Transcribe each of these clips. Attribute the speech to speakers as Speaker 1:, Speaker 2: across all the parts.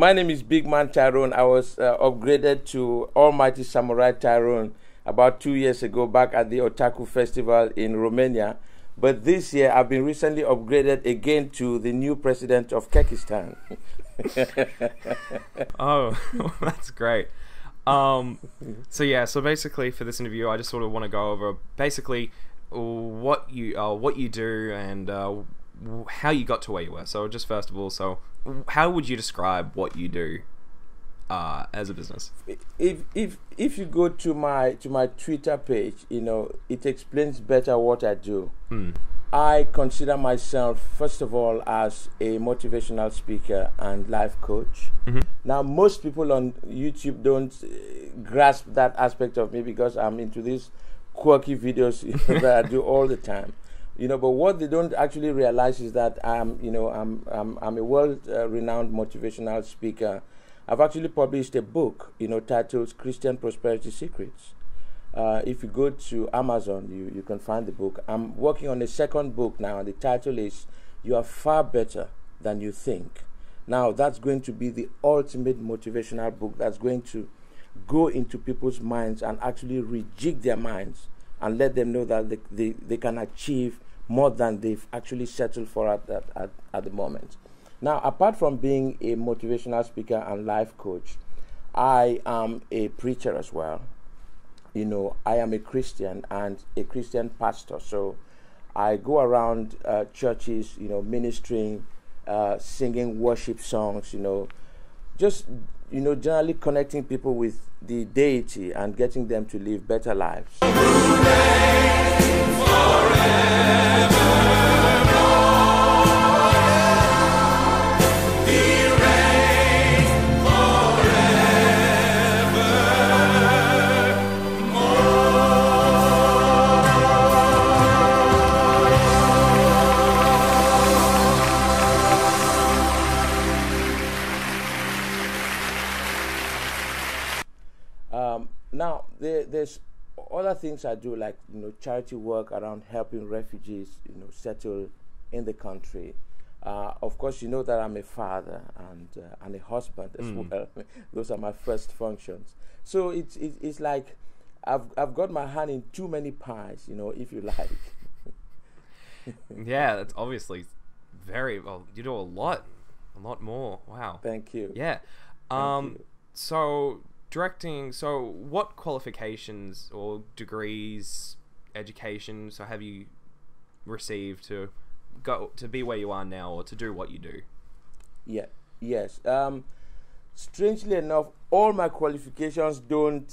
Speaker 1: My name is Big Man Tyrone. I was upgraded to Almighty Samurai Tyrone about 2 years ago back at the Otaku Festival in Romania. But this year, I've been recently upgraded again to the new president of Kyrgyzstan.
Speaker 2: Oh, that's great. So basically for this interview, I just sort of want to go over basically what you do and how you got to where you were. So just first of all, so how would you describe what you do as a business?
Speaker 1: If you go to my Twitter page, it explains better what I do. I consider myself, first of all, as a motivational speaker and life coach. Now, most people on YouTube don't grasp that aspect of me because I'm into these quirky videos that I do all the time. But what they don't actually realize is that I'm a world-renowned motivational speaker. I've actually published a book, titled Christian Prosperity Secrets. If you go to Amazon, you can find the book. I'm working on a second book now. The title is You Are Far Better Than You Think. Now, that's going to be the ultimate motivational book that's going to go into people's minds and actually rejig their minds and let them know that they can achieve more than they've actually settled for at the moment. Now, apart from being a motivational speaker and life coach, I am a preacher as well. I am a Christian and a Christian pastor. So I go around churches, ministering, singing worship songs, just, generally connecting people with the deity and getting them to live better lives. Now, there's other things I do, like charity work around helping refugees settle in the country. Of course, you know that I'm a father and a husband as well. Those are my first functions. So it's like I've got my hand in too many pies, if you like.
Speaker 2: Yeah, that's obviously very well. You do a lot more. Wow.
Speaker 1: Thank you.
Speaker 2: Yeah.
Speaker 1: Thank you.
Speaker 2: So directing. So what qualifications or degrees, education, have you received to go to be where you are now or to do what you do?
Speaker 1: Yeah. Yes. Strangely enough, all my qualifications don't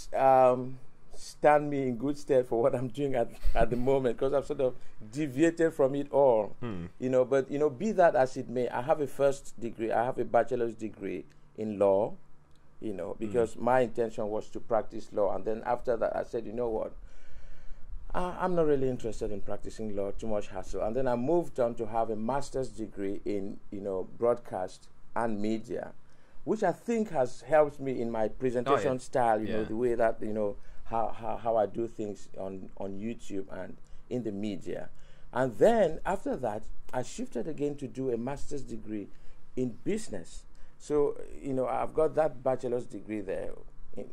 Speaker 1: stand me in good stead for what I'm doing at the moment, because I've sort of deviated from it all. But be that as it may, I have a first degree. I have a bachelor's degree in law. Because my intention was to practice law, and then after that I said, what, I'm not really interested in practicing law, too much hassle. And then I moved on to have a master's degree in broadcast and media, which I think has helped me in my presentation style, the way that how I do things on YouTube and in the media. And then after that I shifted again to do a master's degree in business. So, I've got that bachelor's degree there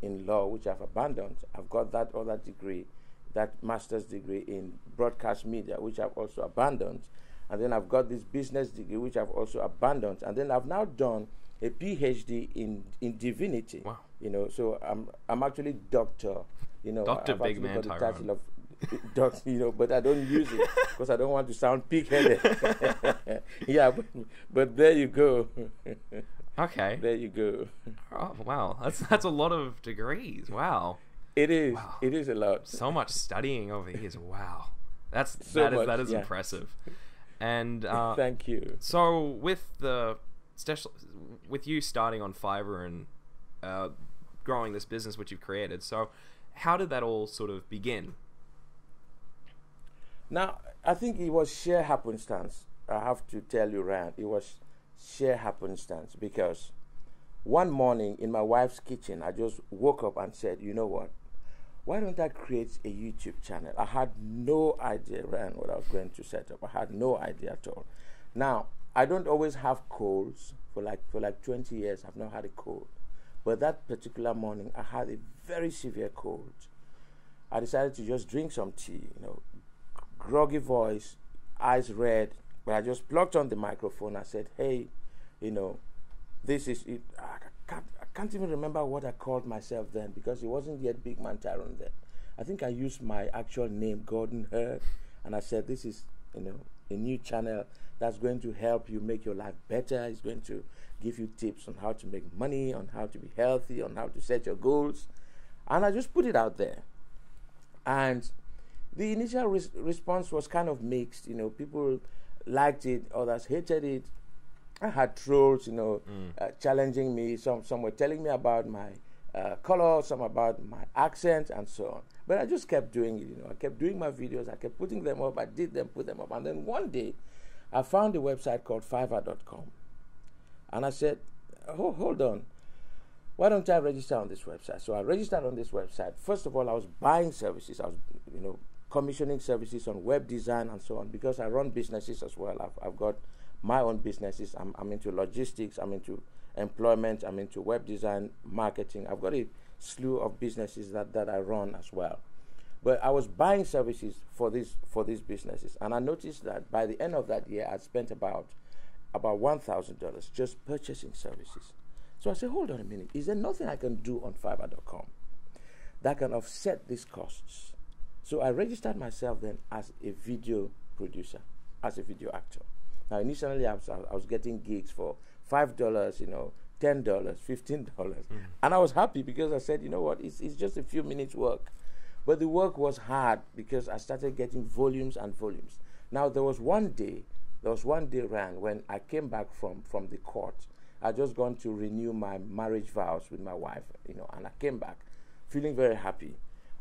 Speaker 1: in law, which I've abandoned. I've got that other degree, that master's degree in broadcast media, which I've also abandoned. And then I've got this business degree, which I've also abandoned. And then I've now done a PhD in divinity.
Speaker 2: Wow.
Speaker 1: So I'm actually doctor.
Speaker 2: Dr.
Speaker 1: I've
Speaker 2: Big Man
Speaker 1: got the
Speaker 2: Tyrone.
Speaker 1: title of doctor, but I don't use it because I don't want to sound pig-headed. Yeah, but there you go.
Speaker 2: Okay.
Speaker 1: There you go.
Speaker 2: Oh wow, that's a lot of degrees. Wow.
Speaker 1: It is.
Speaker 2: Wow.
Speaker 1: It is a lot.
Speaker 2: So much studying over here. Wow. That is
Speaker 1: yeah.
Speaker 2: Impressive. And
Speaker 1: thank you.
Speaker 2: So with you starting on Fiverr and growing this business which you've created, so how did that all sort of begin?
Speaker 1: Now, I think it was sheer happenstance. I have to tell you, Ryan, it was sheer happenstance, because one morning in my wife's kitchen, I just woke up and said, you know what? Why don't I create a YouTube channel? I had no idea, Ryan, what I was going to set up. I had no idea at all. Now, I don't always have colds. For like 20 years, I've not had a cold. But that particular morning, I had a very severe cold. I decided to just drink some tea, groggy voice, eyes red. But I just plugged on the microphone. I said, hey, this is it. I can't even remember what I called myself then, because it wasn't yet Big Man Tyrone then. I think I used my actual name, Gordon Hurd, and I said, this is, a new channel that's going to help you make your life better. It's going to give you tips on how to make money, on how to be healthy, on how to set your goals. And I just put it out there. And the initial response was kind of mixed. People liked it, others hated it. I had trolls, challenging me. Some were telling me about my color, some about my accent, and so on. But I just kept doing it. I kept doing my videos. I kept putting them up. I did them, put them up. And then one day, I found a website called Fiverr.com. And I said, hold on. Why don't I register on this website? So I registered on this website. First of all, I was buying services. I was, commissioning services on web design and so on, because I run businesses as well. I've got my own businesses. I'm into logistics. I'm into employment. I'm into web design, marketing. I've got a slew of businesses that I run as well. But I was buying services for these businesses, and I noticed that by the end of that year, I spent about $1,000 just purchasing services. So I said, hold on a minute, is there nothing I can do on Fiverr.com that can offset these costs? So I registered myself then as a video producer, as a video actor. Now initially I was getting gigs for $5, $10, $15, and I was happy because I said, it's just a few minutes work. But the work was hard because I started getting volumes and volumes. Now there was one day ran when I came back from the court. I just gone to renew my marriage vows with my wife, and I came back feeling very happy.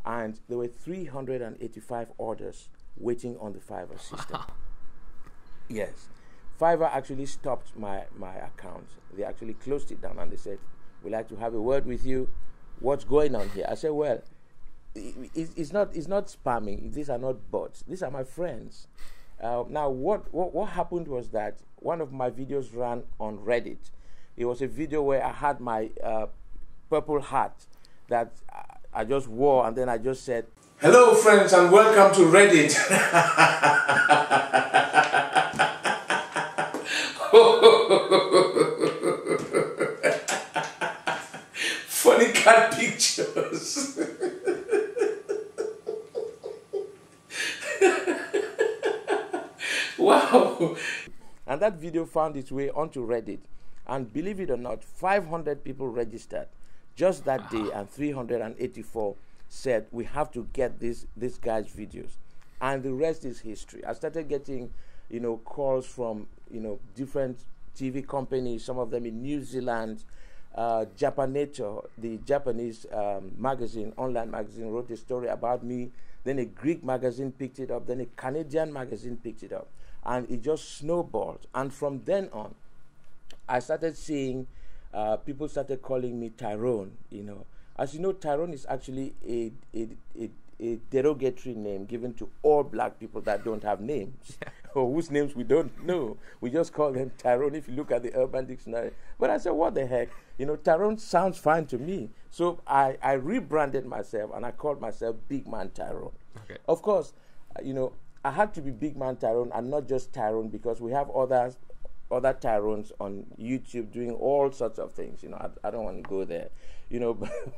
Speaker 1: And there were 385 orders waiting on the Fiverr system. Yes. Fiverr actually stopped my account. They actually closed it down and they said, we'd like to have a word with you. What's going on here? I said, well, it's not spamming. These are not bots. These are my friends. Now, what happened was that one of my videos ran on Reddit. It was a video where I had my purple hat that I just wore, and then I just said, hello friends and welcome to Reddit. Funny cat pictures. Wow. And that video found its way onto Reddit, and believe it or not, 500 people registered just that day, and 384 said we have to get this guy's videos, and the rest is history. I started getting calls from different TV companies, some of them in New Zealand. Japaneto, the Japanese magazine, online magazine, wrote a story about me. Then a Greek magazine picked it up. Then a Canadian magazine picked it up. And it just snowballed. And from then on, I started seeing people started calling me Tyrone. As you know, Tyrone is actually a derogatory name given to all black people that don't have names, or whose names we don't know. We just call them Tyrone if you look at the Urban Dictionary. But I said, what the heck? Tyrone sounds fine to me. So I rebranded myself and I called myself Big Man Tyrone. Okay. Of course, I had to be Big Man Tyrone and not just Tyrone, because we have other Tyrones on YouTube doing all sorts of things. I don't want to go there,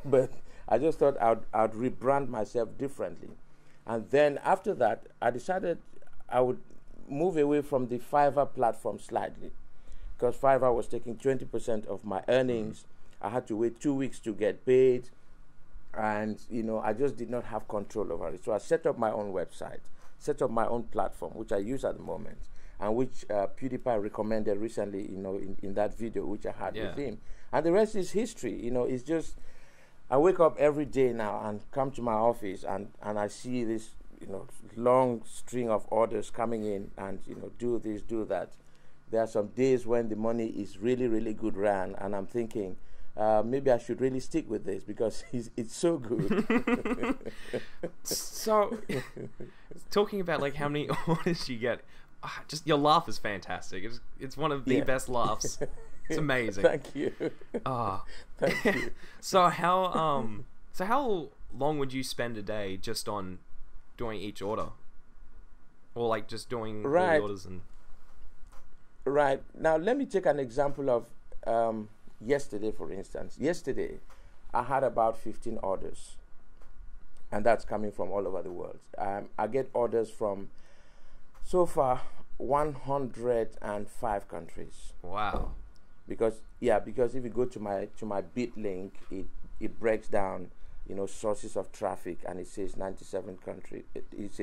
Speaker 1: but I just thought I'd rebrand myself differently. And then after that, I decided I would move away from the Fiverr platform slightly, because Fiverr was taking 20% of my earnings. I had to wait 2 weeks to get paid, and I just did not have control over it. So I set up my own website, set up my own platform, which I use at the moment, and which PewDiePie recommended recently, in that video which I had with him. And the rest is history. It's just, I wake up every day now and come to my office and I see this, long string of orders coming in, and, do this, do that. There are some days when the money is really, really good run, and I'm thinking, maybe I should really stick with this because it's so good.
Speaker 2: So, talking about how many orders you get, just your laugh is fantastic. It's one of the best laughs. It's amazing.
Speaker 1: Thank you. Thank you.
Speaker 2: So how long would you spend a day just on doing each order, or like just doing all the orders and?
Speaker 1: Right. Now let me take an example of yesterday, for instance. Yesterday, I had about 15 orders, and that's coming from all over the world. I get orders from so far 105 countries.
Speaker 2: Wow.
Speaker 1: Because if you go to my bit link, it breaks down, sources of traffic, and it says 97 countries. It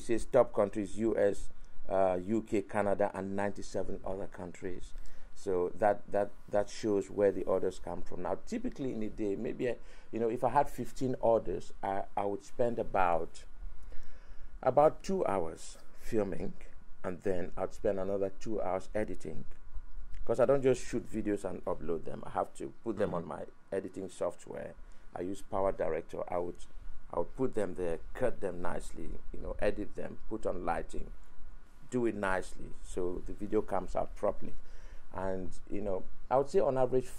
Speaker 1: says top countries: US, UK, Canada, and 97 other countries. So that shows where the orders come from. Now, typically in a day, maybe if I had 15 orders, I would spend about 2 hours filming, and then I'd spend another 2 hours editing. Because I don't just shoot videos and upload them. I have to put them on my editing software. I use Power Director. I would put them there, cut them nicely, edit them, put on lighting, do it nicely so the video comes out properly. And I would say on average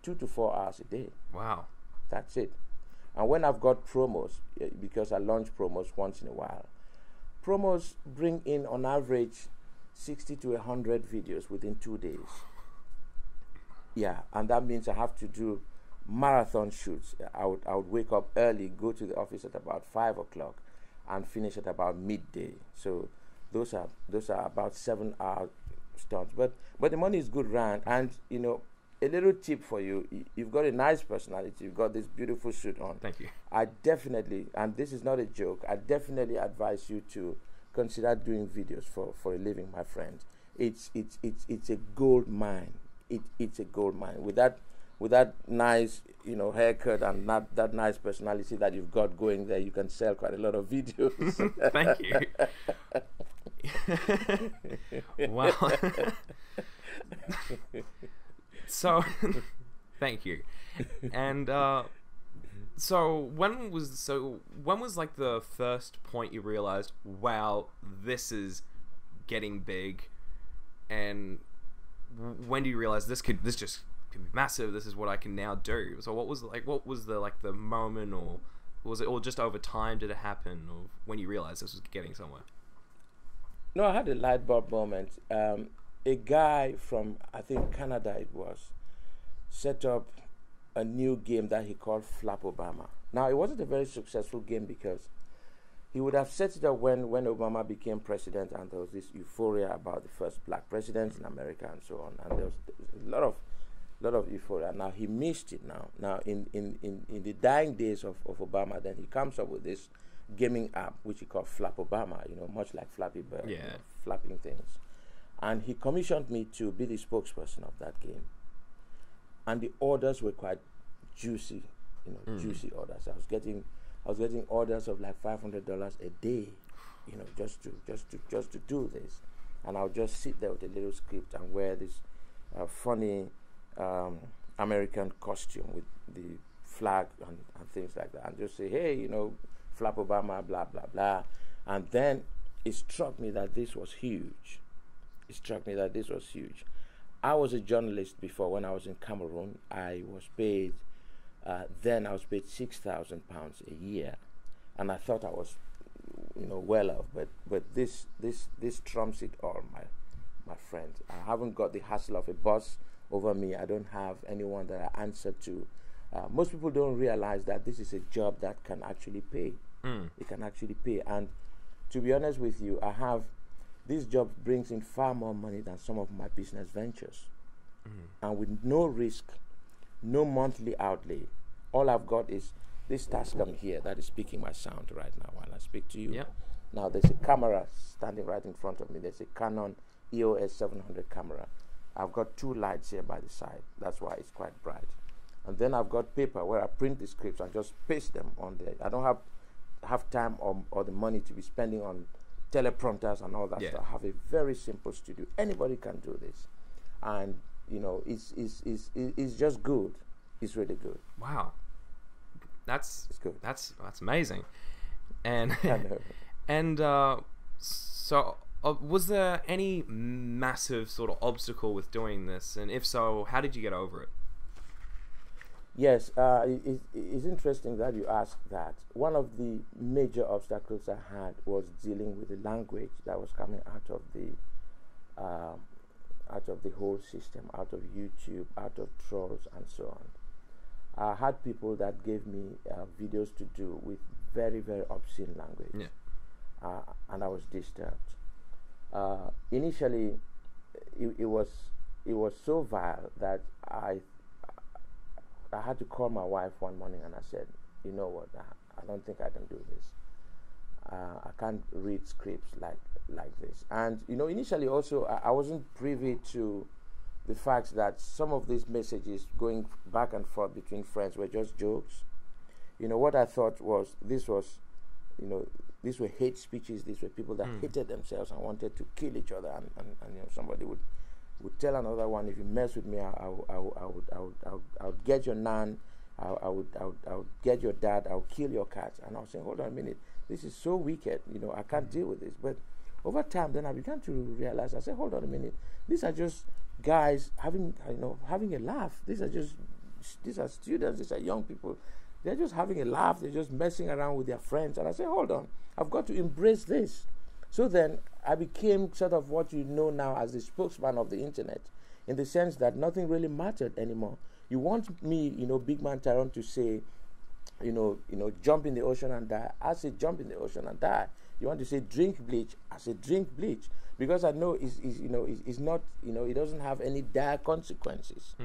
Speaker 1: 2 to 4 hours a day.
Speaker 2: Wow.
Speaker 1: That's it. And when I've got promos, because I launch promos once in a while, promos bring in on average 60 to 100 videos within 2 days. Yeah, and that means I have to do marathon shoots. I would wake up early, go to the office at about 5 o'clock, and finish at about midday. So those are about 7 hour stunts. But the money is good run. And a little tip for you: you've got a nice personality. You've got this beautiful suit on.
Speaker 2: Thank you.
Speaker 1: I definitely, and this is not a joke, I definitely advise you to consider doing videos for a living, my friend. It's a gold mine. It's a gold mine. With that nice haircut and that nice personality that you've got going there, you can sell quite a lot of videos.
Speaker 2: Thank you. Wow. So thank you. And so when was like the first point you realized, wow, this is getting big? And when do you realize this just can be massive? This is what I can now do. So what was the moment, or was it all just over time? Did it happen, or when you realized this was getting somewhere?
Speaker 1: No, I had a light bulb moment. A guy from, I think, Canada it was, set up a new game that he called Flap Obama. Now, it wasn't a very successful game because he would have set it up when Obama became president, and there was this euphoria about the first black president in America and so on, and there was a lot of euphoria. Now he missed it. Now in the dying days of Obama, then he comes up with this gaming app which he called Flap Obama, much like Flappy Bird, flapping things. And he commissioned me to be the spokesperson of that game. And the orders were quite juicy, juicy orders. I was getting orders of like $500 a day, just to do this. And I'll just sit there with a little script and wear this funny American costume with the flag and things like that, and just say, hey, Flap Obama, blah blah blah. And then it struck me that this was huge. I was a journalist before. When I was in Cameroon, I was paid paid £6,000 a year, and I thought I was well off, but this trumps it all, my friend. I haven't got the hassle of a boss over me. I don't have anyone that I answer to. Most people don't realize that this is a job that can actually pay. It can actually pay. And to be honest with you, this job brings in far more money than some of my business ventures. And with no risk, no monthly outlay. All I've got is this Tascam here that is speaking my sound right now while I speak to you.
Speaker 2: Yep.
Speaker 1: Now there's a camera standing right in front of me. There's a Canon EOS 700 camera. I've got 2 lights here by the side. That's why it's quite bright. And then I've got paper where I print the scripts and just paste them on there. I don't have time or the money to be spending on teleprompters and all that stuff. I have a very simple studio. Anybody can do this. And it's just good. It's really good.
Speaker 2: Wow. It's good. That's amazing. And
Speaker 1: I know.
Speaker 2: and so Was there any massive sort of obstacle with doing this, and if so, how did you get over it?
Speaker 1: Yes, it's interesting that you asked that. One of the major obstacles I had was dealing with the language that was coming out of the whole system, out of YouTube, out of trolls, and so on. I had people that gave me videos to do with very, very obscene language, and I was disturbed. Initially, it was so vile that I had to call my wife one morning and I said, you know what, I don't think I can do this. I can't read scripts like this. And initially also I wasn't privy to the fact that some of these messages going back and forth between friends were just jokes. What I thought was these were hate speeches. These were people that hated themselves and wanted to kill each other. And somebody would tell another one, if you mess with me, I would get your nan, I would get your dad, I'll kill your cat. And I was saying, hold on a minute, this is so wicked. I can't deal with this. But over time, then I began to realize. I said, hold on a minute, these are just guys having a laugh. These are students. These are young people. They're just having a laugh. They're just messing around with their friends. And I said, hold on, I've got to embrace this. So then I became sort of what you know now as the spokesman of the internet, in the sense that nothing really mattered anymore. You want me, big man Tyrone, to say, jump in the ocean and die. I say jump in the ocean and die. You want to say drink bleach? I say drink bleach, because I know it's not, it doesn't have any dire consequences.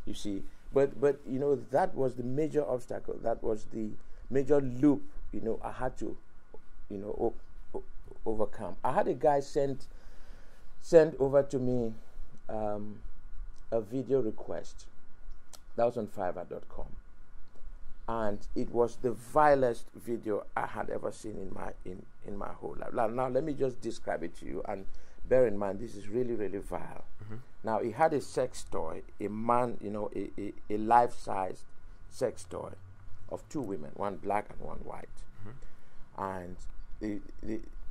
Speaker 1: You see, but that was the major obstacle. That was the major loop. I had to, overcome. I had a guy send over to me a video request that was on Fiverr.com, and it was the vilest video I had ever seen in my whole life. Now let me just describe it to you, and bear in mind this is really, really vile. Now, he had a sex toy, a man, a life-sized sex toy of two women, one black and one white, and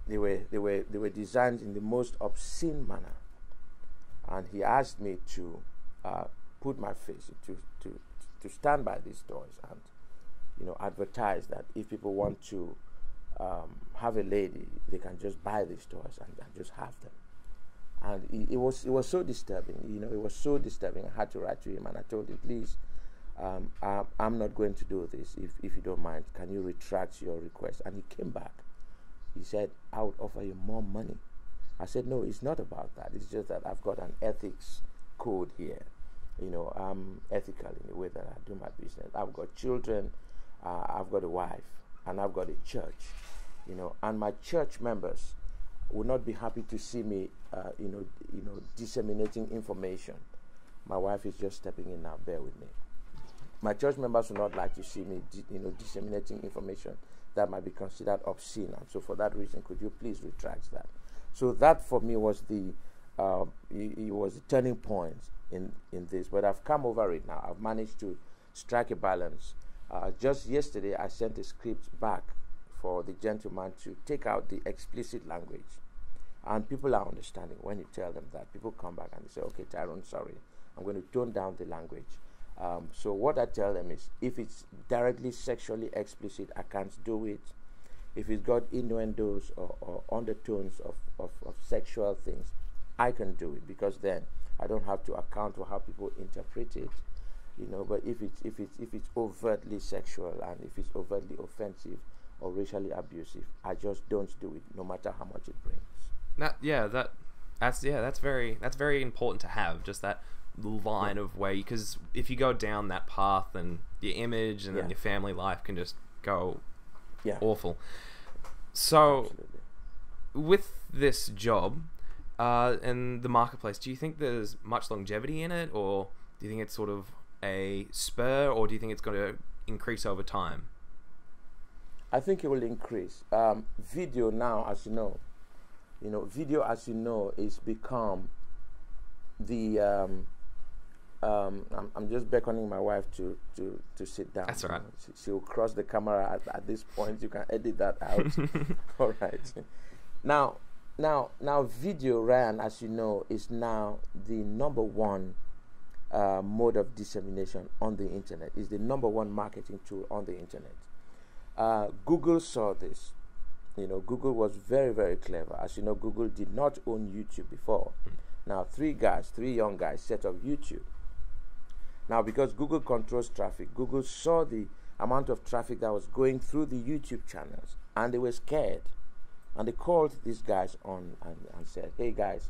Speaker 1: they were designed in the most obscene manner. And he asked me to put my face to stand by these toys and advertise that if people want to have a lady, they can just buy these toys and just have them. And it was so disturbing. It was so disturbing. I had to write to him and I told him, please, I'm not going to do this. If you don't mind, can you retract your request? And he came back. He said, I would offer you more money. I said, no, it's not about that. It's just that I've got an ethics code here. I'm ethical in the way that I do my business. I've got children, I've got a wife, and I've got a church. And my church members would not be happy to see me, disseminating information. My wife is just stepping in now. Bear with me. My church members would not like to see me, disseminating information that might be considered obscene. And so, for that reason, could you please retract that? So that for me was it was a turning point in this. But I've come over it now. I've managed to strike a balance. Just yesterday, I sent a script back for the gentleman to take out the explicit language. And people are understanding when you tell them that. People come back and they say, okay, Tyrone, sorry, I'm going to tone down the language. So what I tell them is, if it's directly sexually explicit, I can't do it. If it's got innuendos or undertones of sexual things, I can do it, because then I don't have to account for how people interpret it. But if it's overtly sexual and if it's overtly offensive or racially abusive, I just don't do it, no matter how much it brings.
Speaker 2: That's very important to have, just that line of way, because if you go down that path, then your image and then your family life can just go awful. So, absolutely. With this job and the marketplace, do you think there's much longevity in it, or do you think it's sort of a spur, or do you think it's going to increase over time?
Speaker 1: I think it will increase. Video now, as you know, is become the. I'm just beckoning my wife to sit down.
Speaker 2: That's all right.
Speaker 1: She'll cross the camera at this point. You can edit that out. All right. Now, Now, video, Ryan, as you know, is now the number one mode of dissemination on the internet. Is the number one marketing tool on the internet. Google saw this. Google was very, very clever. As you know, Google did not own YouTube before. Now, three young guys set up YouTube. Now, because Google controls traffic, Google saw the amount of traffic that was going through the YouTube channels, and they were scared. And they called these guys on and said, hey guys,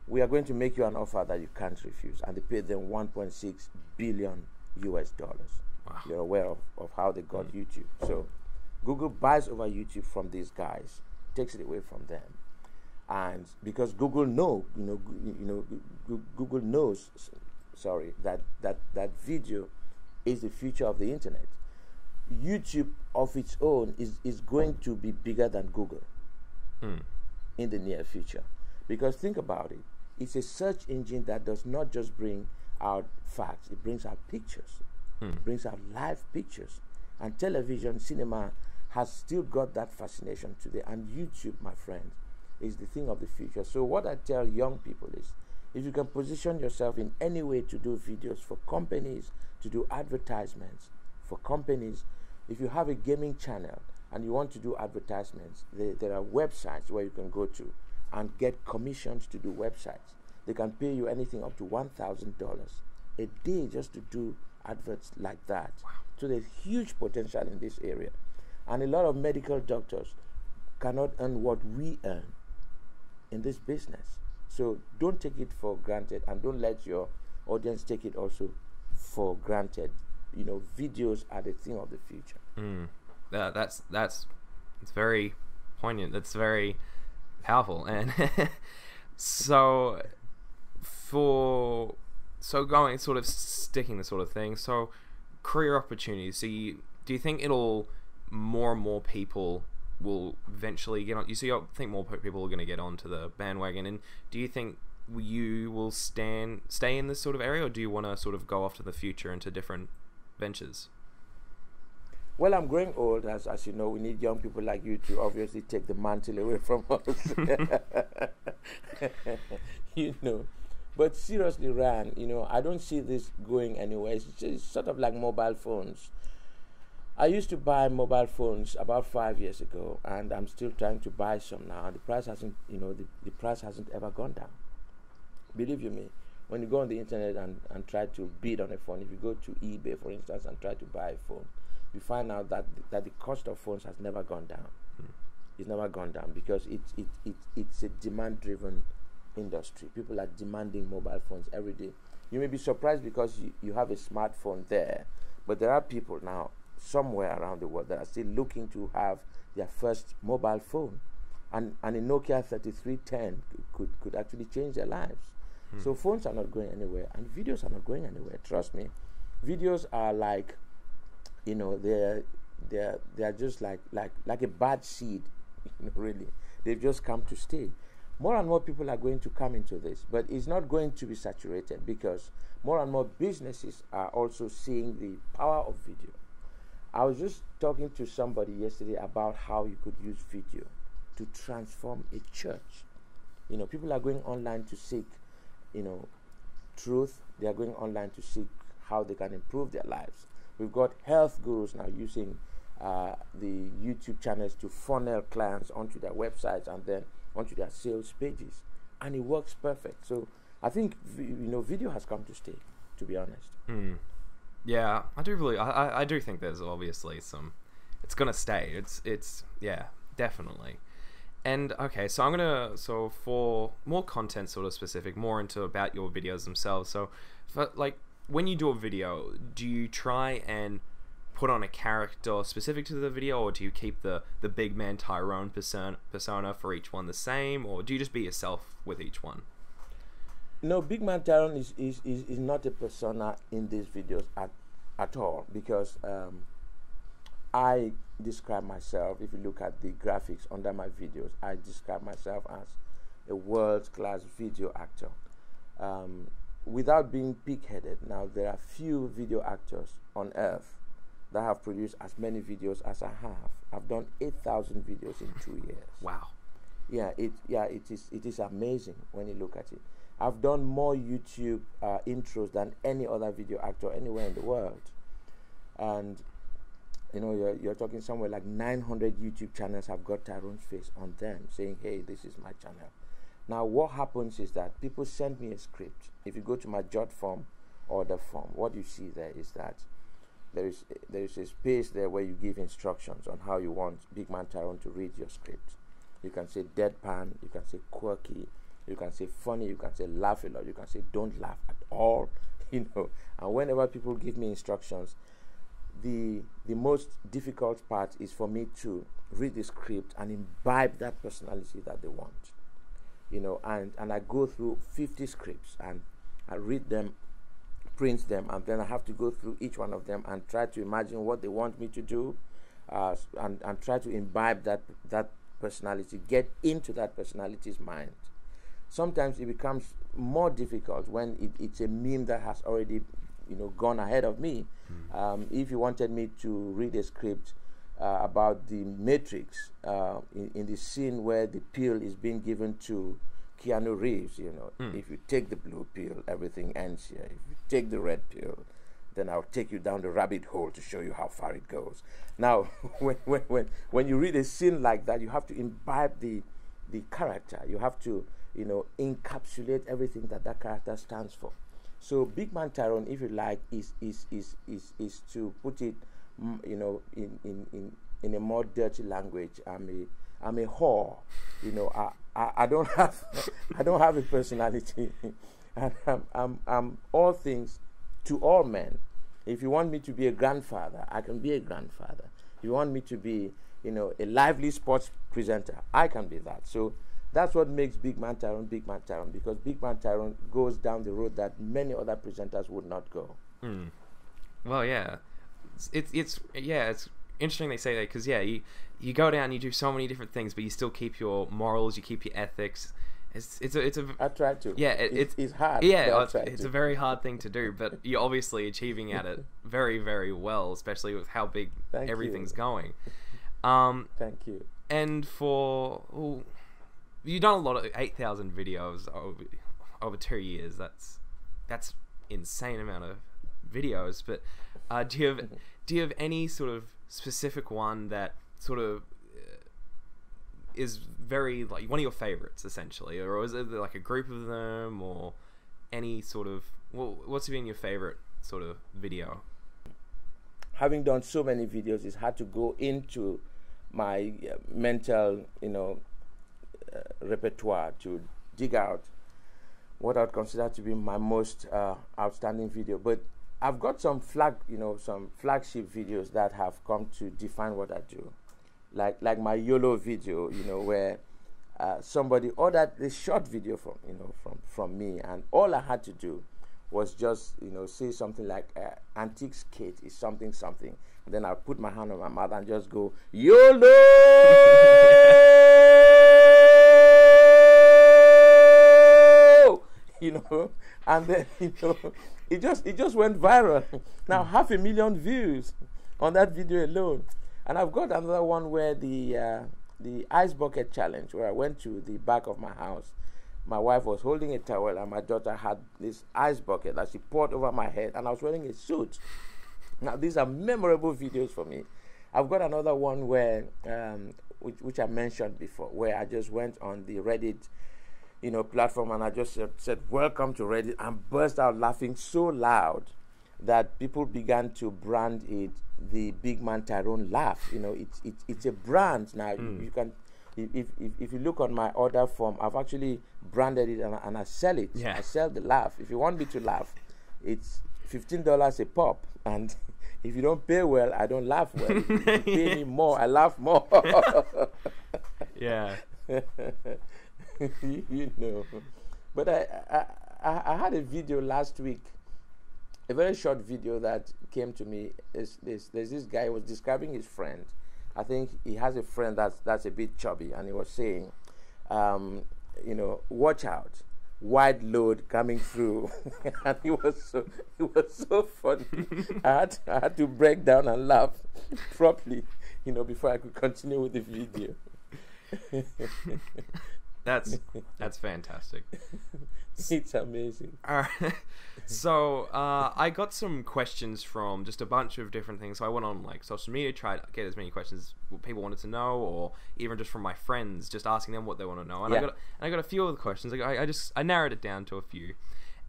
Speaker 1: we are going to make you an offer that you can't refuse. And they paid them $1.6 billion US. Wow. You're aware of how they got YouTube. So Google buys over YouTube from these guys, takes it away from them. And because Google Google knows, that video is the future of the internet. YouTube of its own is going to be bigger than Google in the near future. Because think about it, it's a search engine that does not just bring out facts, it brings out pictures, brings out live pictures. And television, cinema has still got that fascination today. And YouTube, my friends, is the thing of the future. So what I tell young people is, if you can position yourself in any way to do videos for companies, to do advertisements for companies, if you have a gaming channel and you want to do advertisements, there are websites where you can go to and get commissions to do websites. They can pay you anything up to $1,000 a day just to do adverts like that. Wow. So there's huge potential in this area. And a lot of medical doctors cannot earn what we earn in this business. So don't take it for granted, and don't let your audience take it also for granted. Videos are the thing of the future.
Speaker 2: That's very poignant. That's very powerful. And so going sort of sticking the sort of thing. So career opportunities. So do you think more and more people will eventually get on? You think more people are going to get onto the bandwagon, and do you think you will stay in this sort of area, or do you want to sort of go off to the future into different ventures?
Speaker 1: Well, I'm growing old, as you know. We need young people like you to obviously take the mantle away from us. But seriously, Ryan, I don't see this going anywhere. It's just sort of like mobile phones. I used to buy mobile phones about 5 years ago, and I'm still trying to buy some now. And the price hasn't, the price hasn't ever gone down. Believe you me, when you go on the internet and try to bid on a phone, if you go to eBay, for instance, and try to buy a phone, you find out that the cost of phones has never gone down. It's never gone down because it's a demand-driven industry. People are demanding mobile phones every day. You may be surprised because you have a smartphone there, but there are people now somewhere around the world that are still looking to have their first mobile phone, and a Nokia 3310 could actually change their lives. So phones are not going anywhere, and videos are not going anywhere. Trust me, videos are like, they're just like a bad seed. Really, they've just come to stay. More and more people are going to come into this, but it's not going to be saturated because more and more businesses are also seeing the power of video. I was just talking to somebody yesterday about how you could use video to transform a church. People are going online to seek, truth. They are going online to seek how they can improve their lives. We've got health gurus now using the YouTube channels to funnel clients onto their websites and then onto their sales pages, and it works perfect. So I think video has come to stay, to be honest.
Speaker 2: Yeah, I do think there's obviously it's gonna stay. It's yeah, definitely. And okay, so for more content sort of specific, more into about your videos themselves. So when you do a video, do you try and put on a character specific to the video, or do you keep the big man Tyrone persona for each one the same, or do you just be yourself with each one?
Speaker 1: No, big man Tyrone is not a persona in these videos at all, because I describe myself, if you look at the graphics under my videos, I describe myself as a world-class video actor. Without being pig-headed, now there are few video actors on earth that have produced as many videos as I have. I've done 8,000 videos in 2 years.
Speaker 2: Wow.
Speaker 1: it is amazing when you look at it. I've done more YouTube intros than any other video actor anywhere in the world, and you know, you're talking somewhere like 900 YouTube channels have got Tyrone's face on them, saying, "Hey, this is my channel." Now, what happens is that people send me a script. If you go to my jot form or the form, what you see there is that there is a space there where you give instructions on how you want Big Man Tyrone to read your script. You can say deadpan, you can say quirky, you can say funny, you can say laugh a lot, you can say don't laugh at all, you know. And whenever people give me instructions, the most difficult part is for me to read the script and imbibe that personality that they want, you know. And I go through 50 scripts and I read them, print them, and then I have to go through each one of them and try to imagine what they want me to do, and try to imbibe that personality, get into that personality's mind. Sometimes it becomes more difficult when it's a meme that has already, you know, gone ahead of me. If you wanted me to read a script about the Matrix, in the scene where the pill is being given to Keanu Reeves, you know, if you take the blue pill, everything ends here. If you take the red pill, then I'll take you down the rabbit hole to show you how far it goes. Now, when you read a scene like that, you have to imbibe the character. You have to, you know, encapsulate everything that character stands for. So Big Man Tyrone, if you like, is to put it, you know, in a more dirty language. I'm a whore, you know. I don't have a personality, and I'm all things to all men. If you want me to be a grandfather, I can be a grandfather. If you want me to be, you know, a lively sports presenter, I can be that. So that's what makes Big Man Tyrone Big Man Tyrone, because Big Man Tyrone goes down the road that many other presenters would not go.
Speaker 2: Well, yeah, it's interesting they say that, because you go down, you do so many different things, but you still keep your morals, you keep your ethics.
Speaker 1: I try to.
Speaker 2: Yeah,
Speaker 1: it's hard.
Speaker 2: Yeah, it's a very hard thing to do, but you're obviously achieving at it very, very well, especially with how big everything's going.
Speaker 1: Thank you.
Speaker 2: And you've done a lot of 8,000 videos over 2 years. That's insane amount of videos. But do you have any sort of specific one that sort of is very, like, one of your favorites, essentially, or is it like a group of them, or any sort of, what's been your favorite sort of video?
Speaker 1: Having done so many videos, it's hard to go into my mental, you know, repertoire to dig out what I'd consider to be my most outstanding video. But I've got some flagship videos that have come to define what I do, like my YOLO video, you know, where somebody ordered a short video from me, and all I had to do was just, you know, say something like antique skate is something, and then I'll put my hand on my mouth and just go YOLO. You know, and then, you know, it just went viral. Now 500,000 views on that video alone. And I've got another one where the ice bucket challenge, where I went to the back of my house. My wife was holding a towel and my daughter had this ice bucket that she poured over my head, and I was wearing a suit. Now these are memorable videos for me. I've got another one where which I mentioned before, where I just went on the Reddit, you know, platform, and I just said welcome to Reddit, and burst out laughing so loud that people began to brand it the Big Man Tyrone laugh. You know, it's a brand now. You can, if you look on my order form, I've actually branded it, and I sell it. I sell the laugh. If you want me to laugh, it's $15 a pop, and if you don't pay well, I don't laugh well. If you pay me more, I laugh more.
Speaker 2: Yeah.
Speaker 1: You know, but I had a video last week, a very short video that came to me. There's this guy who was describing his friend. I think he has a friend that's a bit chubby, and he was saying, you know, watch out, wide load coming through. And it was so funny. I had to break down and laugh properly, you know, before I could continue with the video.
Speaker 2: That's fantastic.
Speaker 1: It's amazing.
Speaker 2: So I got some questions from just a bunch of different things. So I went on like social media, tried to get as many questions people wanted to know, or even just from my friends, just asking them what they want to know. And I got a few of the questions. I narrowed it down to a few.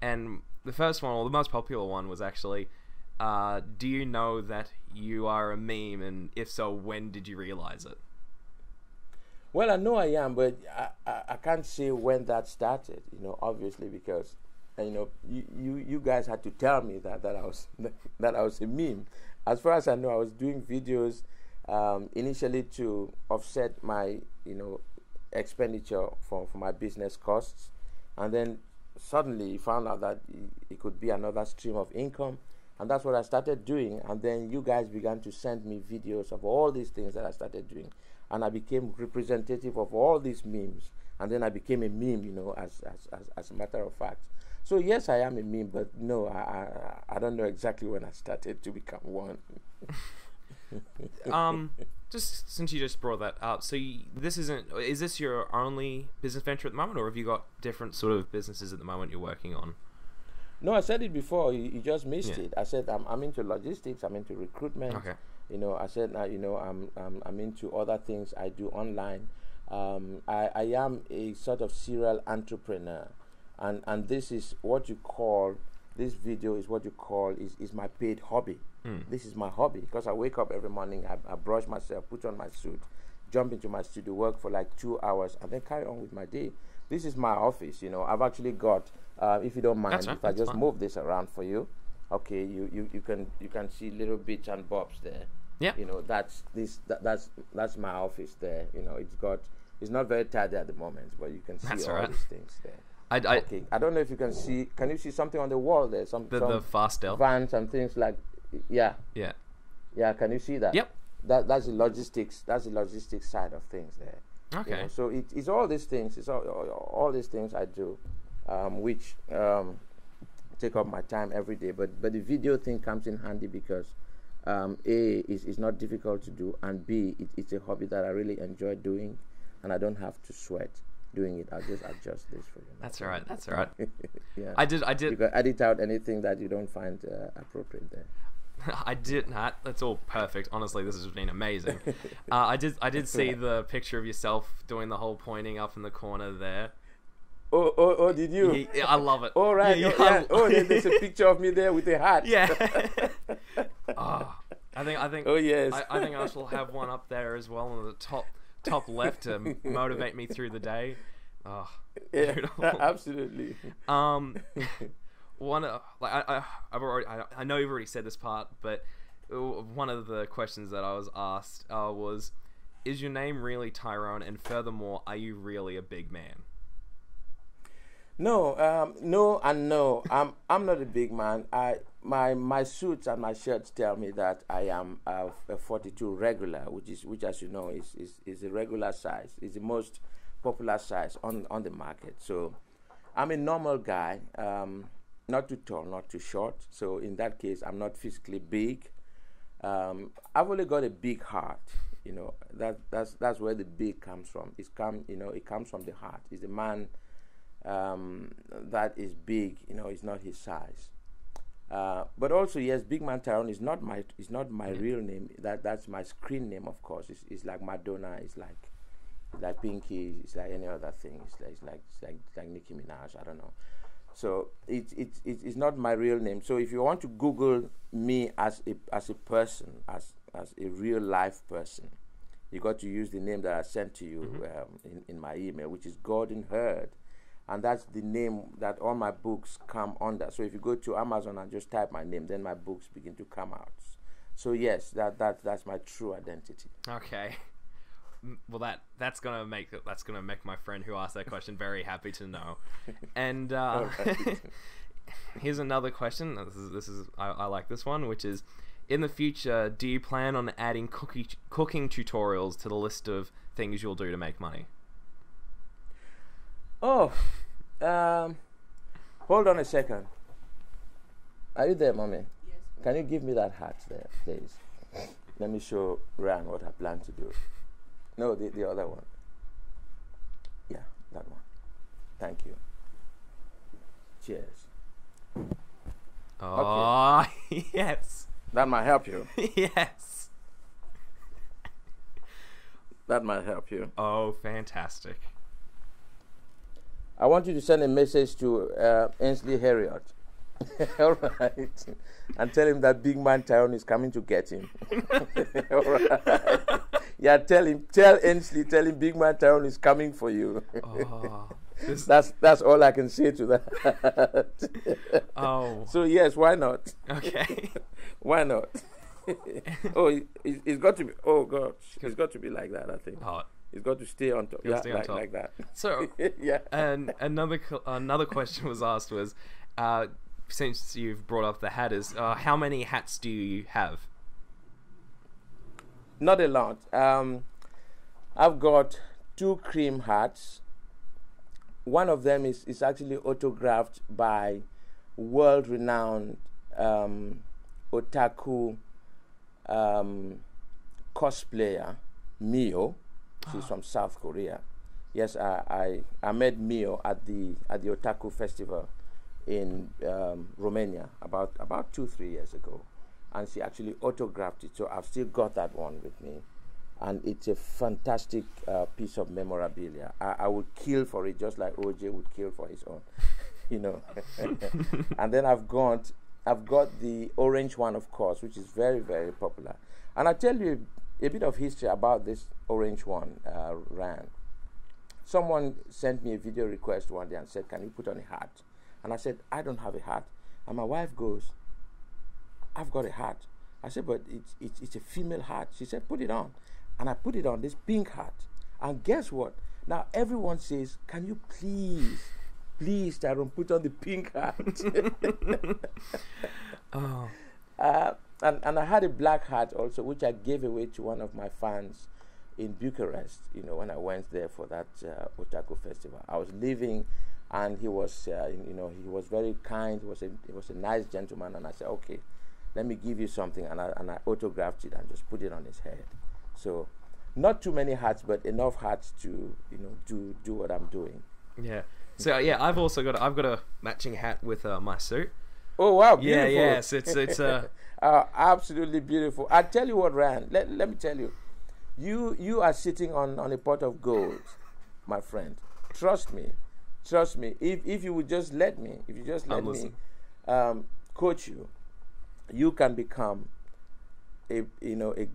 Speaker 2: And the first one, or the most popular one, was actually, do you know that you are a meme? And if so, when did you realize it?
Speaker 1: Well, I know I am, but I can't say when that started, obviously, because, you guys had to tell me that I was a meme. As far as I know, I was doing videos initially to offset my, expenditure for my business costs. And then suddenly found out that it could be another stream of income. And that's what I started doing. And then you guys began to send me videos of all these things that I started doing. And I became representative of all these memes. And then I became a meme, as a matter of fact. So yes, I am a meme, but no, I don't know exactly when I started to become one.
Speaker 2: Just since you just brought that up, so is this your only business venture at the moment, or have you got different sort of businesses at the moment you're working on?
Speaker 1: No, I said it before. You just missed it. I said I'm into logistics. I'm into recruitment.
Speaker 2: Okay.
Speaker 1: I said I'm into other things I do online. I am a sort of serial entrepreneur, and this is what you call. This video is what you call is my paid hobby. This is my hobby because I wake up every morning, I brush myself, put on my suit, jump into my studio, work for like 2 hours, and then carry on with my day. This is my office. I've actually got, if you don't mind, if I just move this around for you, okay, you can see little bits and bobs there.
Speaker 2: Yeah.
Speaker 1: That's my office there. It's not very tidy at the moment, but you can see all these things there. Okay. I don't know if you can see. Can you see something on the wall there?
Speaker 2: The Fastel
Speaker 1: vans and things like. Yeah. Can you see that?
Speaker 2: Yep.
Speaker 1: That's the logistics. That's the logistics side of things there.
Speaker 2: Okay.
Speaker 1: So it's all these things. It's all these things I do, which take up my time every day. But the video thing comes in handy because A is not difficult to do, and B it's a hobby that I really enjoy doing, and I don't have to sweat doing it. I'll just adjust this for you.
Speaker 2: That's all right.
Speaker 1: Yeah.
Speaker 2: I did.
Speaker 1: You can edit out anything that you don't find appropriate there.
Speaker 2: I did not. That's all perfect. Honestly, this has been amazing. I did see the picture of yourself doing the whole pointing up in the corner there.
Speaker 1: Oh, did you?
Speaker 2: Yeah, I love it.
Speaker 1: Oh, right. Yeah. Oh, there's a picture of me there with a hat.
Speaker 2: Yeah. I think.
Speaker 1: Oh, yes.
Speaker 2: I think I shall have one up there as well on the top left to motivate me through the day. Oh,
Speaker 1: yeah, absolutely.
Speaker 2: I know you've already said this part, but one of the questions that I was asked was, is your name really Tyrone? And furthermore, are you really a big man?
Speaker 1: No, no and no. I'm not a big man. My suits and my shirts tell me that I am a 42 regular, which as you know is a regular size. It's the most popular size on the market. So I'm a normal guy, not too tall, not too short. So in that case, I'm not physically big. I've only got a big heart. That's where the big comes from. It comes from the heart. It's the man that is big. It's not his size. But also, yes, Big Man Tyrone is not my real name. That's my screen name, of course. It's like Madonna. It's like Pinky. It's like any other thing. It's like Nicki Minaj. I don't know. So it's not my real name. So if you want to Google me as a person, as a real life person, you got to use the name that I sent to you in my email, which is Gordon Hurd. And that's the name that all my books come under. So if you go to Amazon and just type my name, then my books begin to come out. So yes, that's my true identity.
Speaker 2: Okay. Well, that's gonna make my friend who asked that question very happy to know. And here's another question. This is I like this one, which is, in the future, do you plan on adding cooking tutorials to the list of things you'll do to make money?
Speaker 1: Oh, hold on a second. Are you there, Mommy?
Speaker 3: Yes.
Speaker 1: Can you give me that hat there, please? Let me show Ryan what I plan to do. No, the other one. That one. Thank you. Cheers.
Speaker 2: Oh, okay. Yes.
Speaker 1: That might help you.
Speaker 2: Yes.
Speaker 1: That might help you.
Speaker 2: Oh, fantastic.
Speaker 1: I want you to send a message to Ainsley Harriott. All right. And tell him that big man Tyrone is coming to get him. All right. Yeah, tell Ainsley, tell him big man Tyrone is coming for you.
Speaker 2: Oh,
Speaker 1: that's all I can say to that.
Speaker 2: Oh.
Speaker 1: So yes, why not?
Speaker 2: Okay.
Speaker 1: Why not? Oh, it's got to be. Oh God, it's got to be like that. I think.
Speaker 2: Oh.
Speaker 1: It's got to stay on top.
Speaker 2: Yeah, stay on top.
Speaker 1: Like that.
Speaker 2: So,
Speaker 1: yeah.
Speaker 2: And another question was asked was, since you've brought up the hat, is how many hats do you have?
Speaker 1: Not a lot. I've got 2 cream hats. One of them is actually autographed by world-renowned otaku cosplayer Mio. She's from South Korea. Yes, I met Mio at the Otaku Festival in Romania about 2-3 years ago, and she actually autographed it. So I've still got that one with me, and it's a fantastic piece of memorabilia. I would kill for it, just like OJ would kill for his own, you know. And then I've got the orange one, of course, which is very, very popular. And I tell you a bit of history about this orange one, Rand. Someone sent me a video request one day and said, "Can you put on a hat?" And I said, "I don't have a hat." And my wife goes, "I've got a hat." I said, "But it's a female hat." She said, "Put it on." And I put it on, this pink hat. And guess what? Now everyone says, "Can you please, Tyrone, put on the pink hat?"
Speaker 2: Oh.
Speaker 1: And I had a black hat also, which I gave away to one of my fans in Bucharest, you know, when I went there for that Otaku festival. I was leaving, and he was, he was very kind. He was a nice gentleman, and I said, "Okay, let me give you something," and I autographed it and just put it on his head. So, not too many hats, but enough hats to, do what I'm doing.
Speaker 2: Yeah. So yeah, I've got a matching hat with my suit.
Speaker 1: Oh wow! Beautiful.
Speaker 2: Yeah. Yes, it's
Speaker 1: absolutely beautiful. I tell you what, Ryan. Let me tell you. You are sitting on a pot of gold, my friend. Trust me. If you would just let me, coach you, you can become a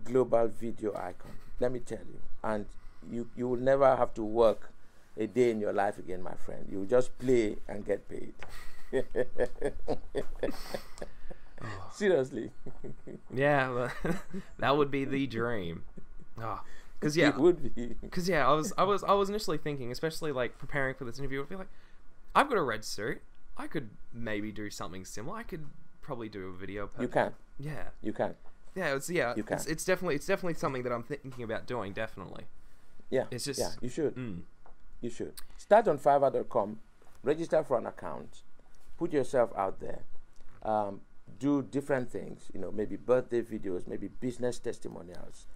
Speaker 1: global video icon. Let me tell you, and you will never have to work a day in your life again, my friend. You will just play and get paid. Seriously.
Speaker 2: Yeah, well, that would be the dream. Because yeah,
Speaker 1: it would be.
Speaker 2: Because yeah, I was initially thinking, especially like preparing for this interview, I'd be like, I've got a red suit. I could maybe do something similar. I could probably do a video.
Speaker 1: You can.
Speaker 2: Yeah.
Speaker 1: You can.
Speaker 2: Yeah.
Speaker 1: You can.
Speaker 2: It's definitely something that I'm thinking about doing. Definitely.
Speaker 1: Yeah.
Speaker 2: It's just.
Speaker 1: Yeah. You should. You should start on Fiverr.com. Register for an account. Put yourself out there. Do different things. Maybe birthday videos. Maybe business testimonials.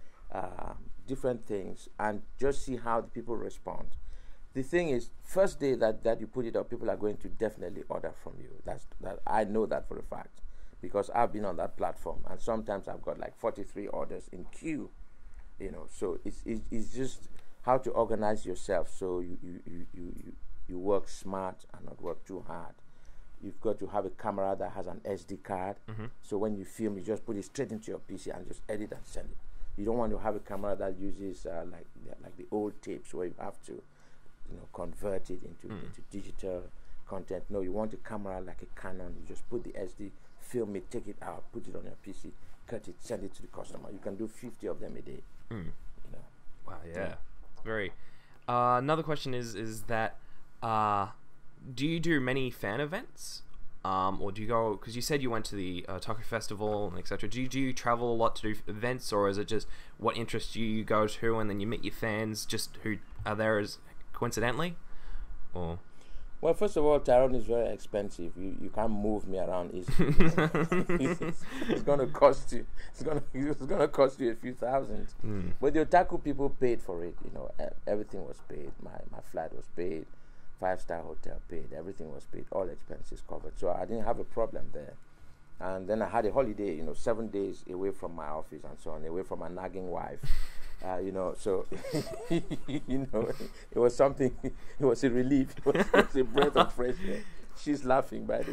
Speaker 1: Different things, and just see how the people respond. The thing is, first day that you put it up, people are going to definitely order from you. That I know that for a fact, because I've been on that platform, and sometimes I've got like 43 orders in queue. So it's just how to organize yourself so you work smart and not work too hard. You've got to have a camera that has an SD card, so when you film, you just put it straight into your PC and just edit and send it. You don't want to have a camera that uses like the old tapes where you have to, convert it into digital content. No, you want a camera like a Canon. You just put the SD, film it, take it out, put it on your PC, cut it, send it to the customer. You can do 50 of them a day.
Speaker 2: Wow, yeah. Very. Another question is that do you do many fan events? Or do you go, because you said you went to the Taco Festival and etc. Do you travel a lot to do events, or is it just what interests you go to and then you meet your fans just who are there as coincidentally? Or
Speaker 1: Well, first of all, Tyrone is very expensive. You can't move me around easily. It's gonna cost you. It's gonna cost you a few thousand. But the otaku people paid for it. Everything was paid. My flight was paid. 5-star hotel paid. Everything was paid. All expenses covered. So I didn't have a problem there. And then I had a holiday. 7 days away from my office and so on, away from my nagging wife. So it was something. It was a relief. It was a breath of fresh air. She's laughing, by the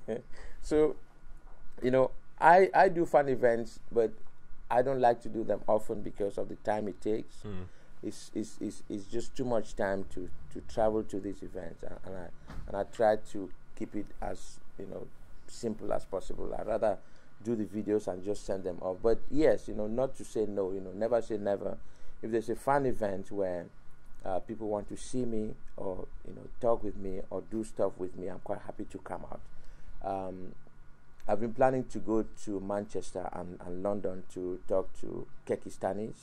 Speaker 1: way. So, I do fun events, but I don't like to do them often because of the time it takes. It's just too much time to travel to these events, and I try to keep it as simple as possible. I rather do the videos and just send them off. But yes, not to say no. Never say never. If there's a fun event where people want to see me or talk with me or do stuff with me, I'm quite happy to come out. I've been planning to go to Manchester and London to talk to Kyrgyzstanis.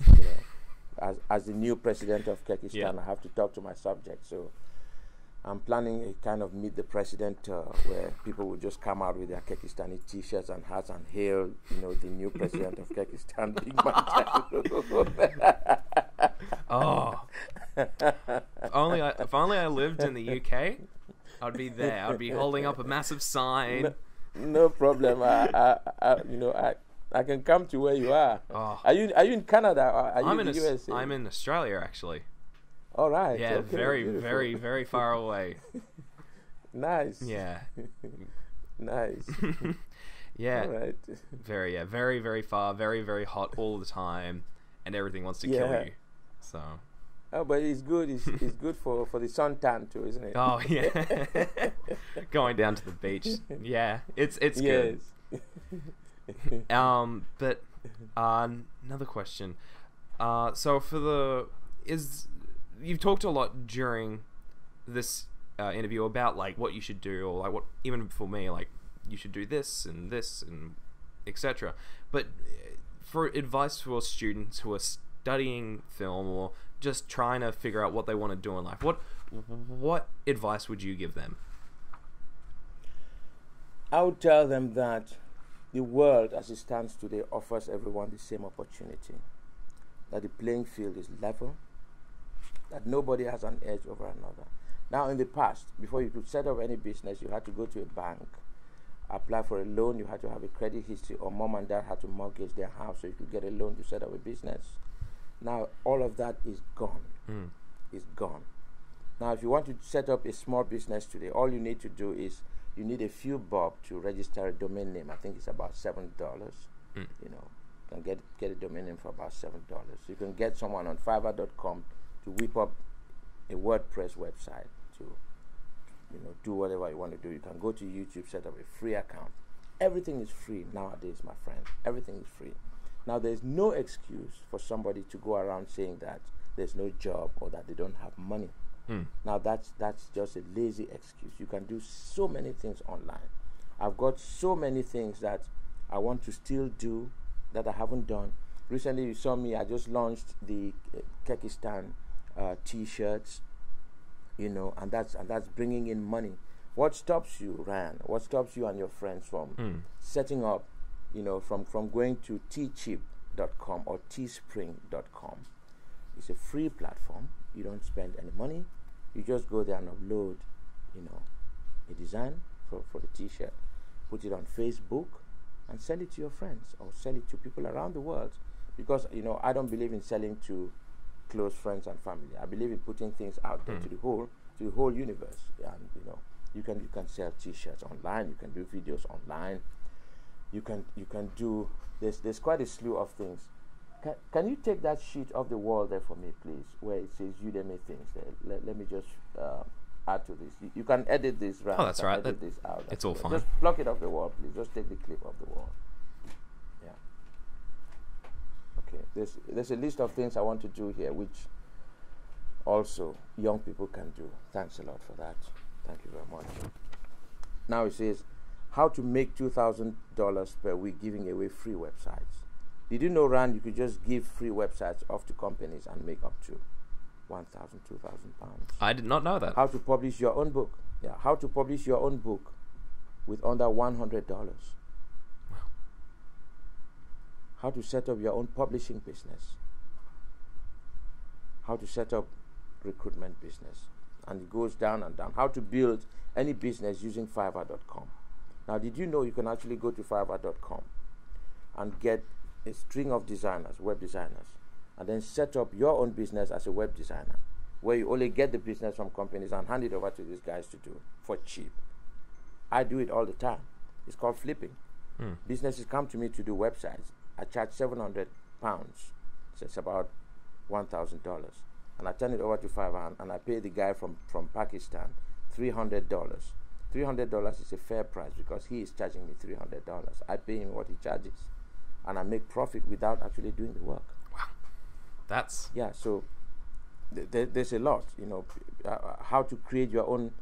Speaker 1: As the new president of Kyrgyzstan, I have to talk to my subjects. So I'm planning a kind of meet the president where people will just come out with their Kyrgyzstani t-shirts and hats and hail, the new president of Kyrgyzstan. Big
Speaker 2: Oh, if only I lived in the UK, I'd be there. I'd be holding up a massive sign.
Speaker 1: No problem. I can come to where you are.
Speaker 2: Oh.
Speaker 1: Are you in Canada or are you in the USA?
Speaker 2: I'm in Australia, actually.
Speaker 1: All right.
Speaker 2: Yeah,
Speaker 1: okay,
Speaker 2: very,
Speaker 1: beautiful.
Speaker 2: very, very far away.
Speaker 1: Nice.
Speaker 2: Yeah.
Speaker 1: Nice.
Speaker 2: Yeah.
Speaker 1: All right.
Speaker 2: Very, very far, very, very hot all the time, and everything wants to kill you. So.
Speaker 1: Oh, but it's good. It's good for the suntan too, isn't it?
Speaker 2: Oh yeah. Going down to the beach. Yeah, it's good. But another question. So you've talked a lot during this interview about like what you should do, or like what, even for me, like you should do this and etc. But for advice for students who are studying film or just trying to figure out what they want to do in life, what advice would you give them?
Speaker 1: I would tell them that the world as it stands today offers everyone the same opportunity, that the playing field is level, that nobody has an edge over another. Now, in the past, before you could set up any business, you had to go to a bank, apply for a loan, you had to have a credit history, or mom and dad had to mortgage their house so you could get a loan to set up a business. Now, all of that is gone. It's gone. Now, if you want to set up a small business today, all you need to do is you need a few bob to register a domain name. I think it's about $7. You can get a domain name for about $7. You can get someone on Fiverr.com to whip up a WordPress website to do whatever you want to do. You can go to YouTube, set up a free account. Everything is free nowadays, my friend. Everything is free. Now, there's no excuse for somebody to go around saying that there's no job or that they don't have money. Now, that's just a lazy excuse. You can do so many things online. I've got so many things that I want to still do that I haven't done. Recently, you saw me, I just launched the Kyrgyzstan t-shirts, and that's bringing in money. What stops you, Ryan? What stops you and your friends from setting up, from going to teacheap.com or teespring.com? It's a free platform. You don't spend any money. You just go there and upload, a design for the t-shirt, put it on Facebook, and sell it to your friends or sell it to people around the world. Because I don't believe in selling to close friends and family. I believe in putting things out there to the whole universe. And you can sell t-shirts online. You can do videos online. You can do there's quite a slew of things. Can you take that sheet off the wall there for me, please, where it says Udemy things there? Let me just add to this. You can edit this, right?
Speaker 2: Oh, that's right.
Speaker 1: Edit this out.
Speaker 2: It's all fine.
Speaker 1: Just pluck it off the wall, please. Just take the clip off the wall. Yeah. Okay. There's a list of things I want to do here, which also young people can do. Thanks a lot for that. Thank you very much. Now it says how to make $2,000 per week giving away free websites. Did you know, Rand, you could just give free websites off to companies and make up to 1,000, 2,000 pounds.
Speaker 2: I did not know that.
Speaker 1: How to publish your own book. Yeah, how to publish your own book with under $100.
Speaker 2: Wow.
Speaker 1: How to set up your own publishing business. How to set up recruitment business. And it goes down and down. How to build any business using Fiverr.com. Now, did you know you can actually go to Fiverr.com and get a string of designers, web designers, and then set up your own business as a web designer, where you only get the business from companies and hand it over to these guys to do for cheap. I do it all the time. It's called flipping. Businesses come to me to do websites. I charge £700, so it's about $1,000, and I turn it over to Fiverr, and I pay the guy from Pakistan $300. $300 is a fair price because he is charging me $300. I pay him what he charges, and I make profit without actually doing the work.
Speaker 2: Wow, that's
Speaker 1: yeah. So there's a lot, how to create your own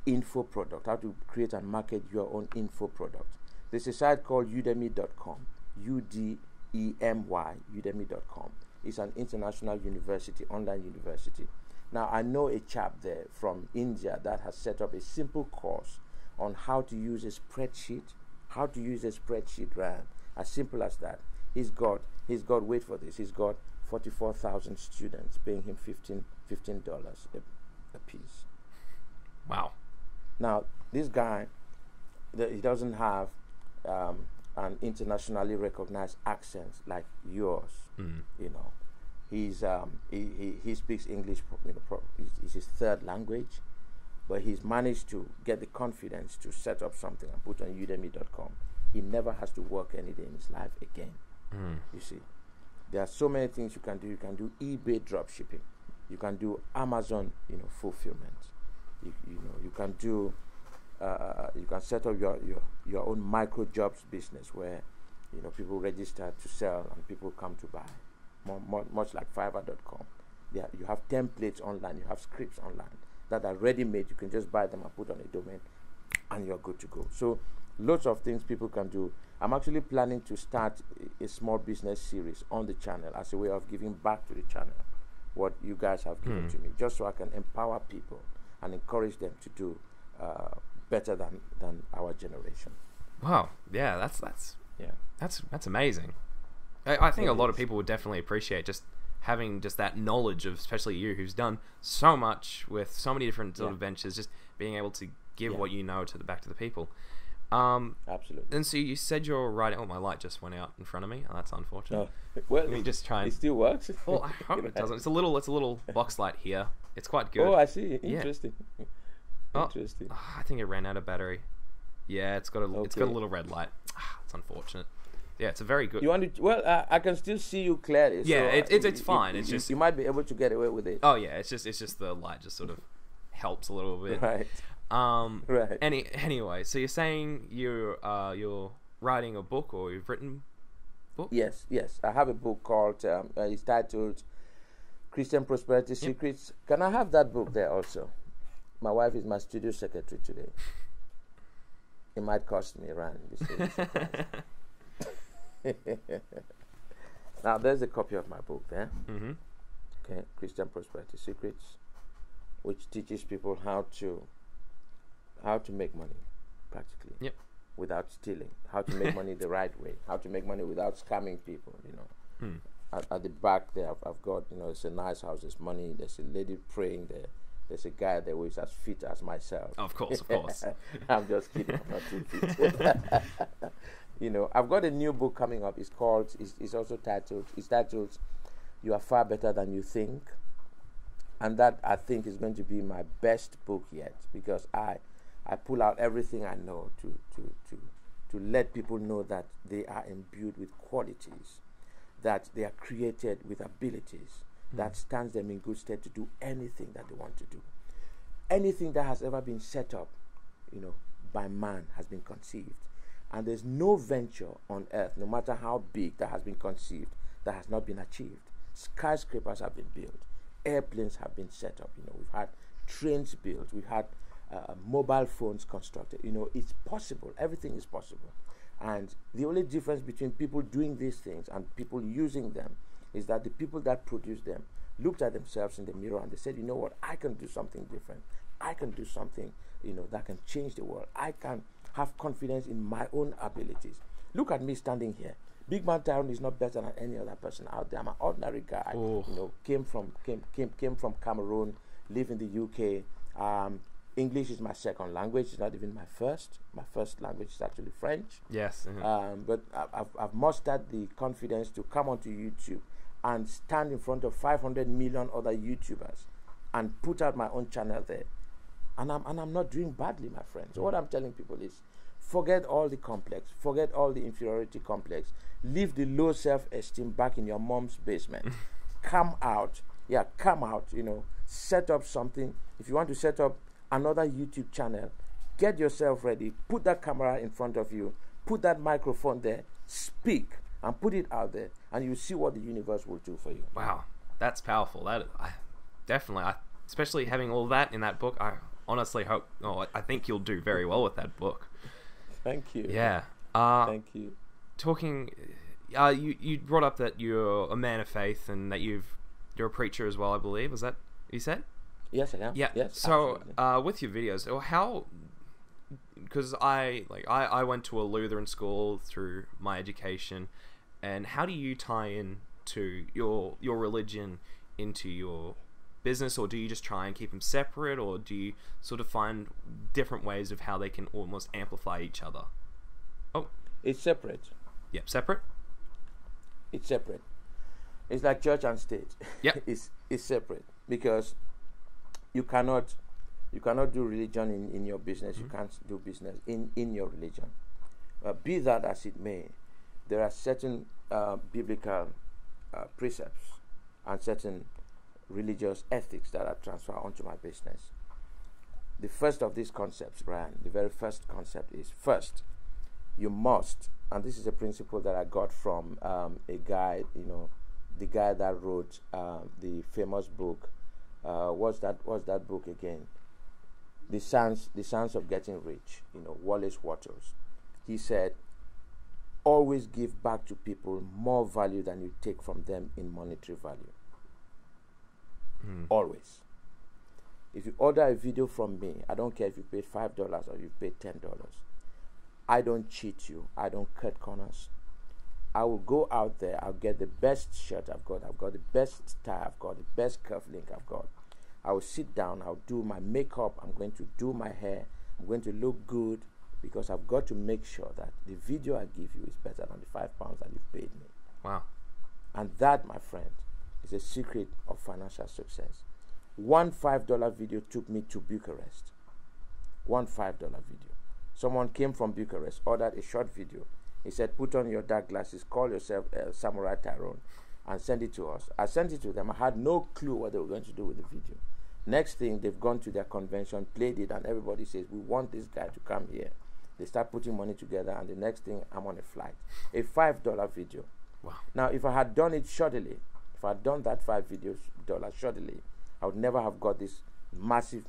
Speaker 1: info product, how to create and market your own info product. There's a site called Udemy.com, UDEMY, Udemy.com. It's an international university, online university. Now, I know a chap there from India that has set up a simple course on how to use a spreadsheet. How to use a spreadsheet, right? As simple as that. He's got, wait for this, he's got 44,000 students paying him $15 a piece.
Speaker 2: Wow. Now,
Speaker 1: this guy, he doesn't have an internationally recognized accent like yours, He speaks English, it's his third language, but he's managed to get the confidence to set up something and put on Udemy.com. He never has to work any day in his life again. You see, there are so many things you can do. You can do eBay drop shipping. You can do Amazon, fulfillment. You can do. You can set up your own micro jobs business where, people register to sell and people come to buy. Much like Fiverr.com. You have templates online, you have scripts online that are ready-made. You can just buy them and put on a domain, and you're good to go. So, lots of things people can do. I'm actually planning to start a small business series on the channel as a way of giving back to the channel what you guys have given to me, just so I can empower people and encourage them to do better than our generation.
Speaker 2: Wow, yeah, that's amazing. I think a lot of people would definitely appreciate just having just that knowledge of, especially you, who's done so much with so many different sort of ventures, just being able to give what you know back to the people.
Speaker 1: Absolutely.
Speaker 2: And so you said you're writing. Oh, my light just went out in front of me. Oh, that's unfortunate.
Speaker 1: Well,
Speaker 2: let me just try and.
Speaker 1: It still works.
Speaker 2: Well, I hope it doesn't. It's a little box light here. It's quite good.
Speaker 1: Oh, I see. Interesting.
Speaker 2: Yeah.
Speaker 1: Interesting.
Speaker 2: I think it ran out of battery. Yeah, it's got a little red light. It's unfortunate. Yeah, it's a very good.
Speaker 1: You want to? Well, I can still see you clearly.
Speaker 2: Yeah, so it's fine. It's just
Speaker 1: you might be able to get away with it.
Speaker 2: Oh yeah, it's just the light just sort of helps a little bit.
Speaker 1: Right.
Speaker 2: Right. Anyway, so you're saying you're writing a book, or you've written a book?
Speaker 1: Yes. I have a book called. It's titled Christian Prosperity Secrets. Can I have that book there also? My wife is my studio secretary today. It might cost me around. Now there's a copy of my book there. Okay, Christian Prosperity Secrets, which teaches people how to make money practically, without stealing, how to make money the right way, how to make money without scamming people. At the back there, I've got, it's a nice house. There's money. There's a lady praying there. There's a guy there who is as fit as myself.
Speaker 2: Of course.
Speaker 1: I'm just kidding. I'm not too fit. I've got a new book coming up. It's also titled You Are Far Better Than You Think. And that, I think, is going to be my best book yet, because I pull out everything I know to let people know that they are imbued with qualities, that they are created with abilities that stands them in good stead to do anything that they want to do. Anything that has ever been set up, by man has been conceived. And there's no venture on earth, no matter how big, that has been conceived, that has not been achieved. Skyscrapers have been built. Airplanes have been set up. We've had trains built. We've had mobile phones constructed. It's possible. Everything is possible. And the only difference between people doing these things and people using them is that the people that produce them looked at themselves in the mirror and they said, you know what, I can do something different. I can do something, that can change the world. I can have confidence in my own abilities. Look at me standing here. Big Man Tyrone is not better than any other person out there. I'm an ordinary guy. Came from Cameroon, live in the UK. English is my second language. It's not even my first. My first language is actually French.
Speaker 2: Yes.
Speaker 1: But I've mustered the confidence to come onto YouTube and stand in front of 500 million other YouTubers and put out my own channel there. And I'm not doing badly, my friends. So what I'm telling people is, forget all the complex, forget all the inferiority complex, leave the low self-esteem back in your mom's basement. Come out, set up something. If you want to set up another YouTube channel, get yourself ready, put that camera in front of you, put that microphone there, speak, and put it out there, and you'll see what the universe will do for you.
Speaker 2: Wow, that's powerful. Definitely, especially having all that in that book, I honestly hope, I think you'll do very well with that book.
Speaker 1: Thank you.
Speaker 2: Yeah.
Speaker 1: Thank you.
Speaker 2: Talking, you brought up that you're a man of faith and that you're a preacher as well, I believe. Was that you said?
Speaker 1: Yes, I am.
Speaker 2: Yeah.
Speaker 1: Yes,
Speaker 2: so, with your videos, how? Because I went to a Lutheran school through my education, and how do you tie in to your religion into your business, or do you just try and keep them separate, or do you sort of find different ways of how they can almost amplify each other? Oh,
Speaker 1: it's separate.
Speaker 2: Yep, separate.
Speaker 1: It's separate. It's like church and state.
Speaker 2: Yep.
Speaker 1: it's separate, because you cannot do religion in your business. You can't do business in your religion. Be that as it may, there are certain biblical precepts and certain religious ethics that are transferred onto my business. The first of these concepts, Brian, the very first concept is, first, you must, and this is a principle that I got from a guy, the guy that wrote the famous book, what's that book again? The Science of Getting Rich, Wallace Wattles. He said, always give back to people more value than you take from them in monetary value. Always. If you order a video from me, I don't care if you paid $5 or you paid $10. I don't cheat you. I don't cut corners. I will go out there. I'll get the best shirt I've got. I've got the best tie. I've got the best cuff link I've got. I will sit down. I'll do my makeup. I'm going to do my hair. I'm going to look good, because I've got to make sure that the video I give you is better than the £5 that you've paid me.
Speaker 2: Wow. And
Speaker 1: that, my friend, is a secret of financial success. One $5 video took me to Bucharest. One $5 video. Someone came from Bucharest, ordered a short video. He said, put on your dark glasses, call yourself Samurai Tyrone, and send it to us. I sent it to them. I had no clue what they were going to do with the video. Next thing, they've gone to their convention, played it, and everybody says, we want this guy to come here. They start putting money together, and the next thing, I'm on a flight. A $5 video.
Speaker 2: Wow.
Speaker 1: Now, if I had done it shoddily, if I had done that $5 shoddily, I would never have got this massive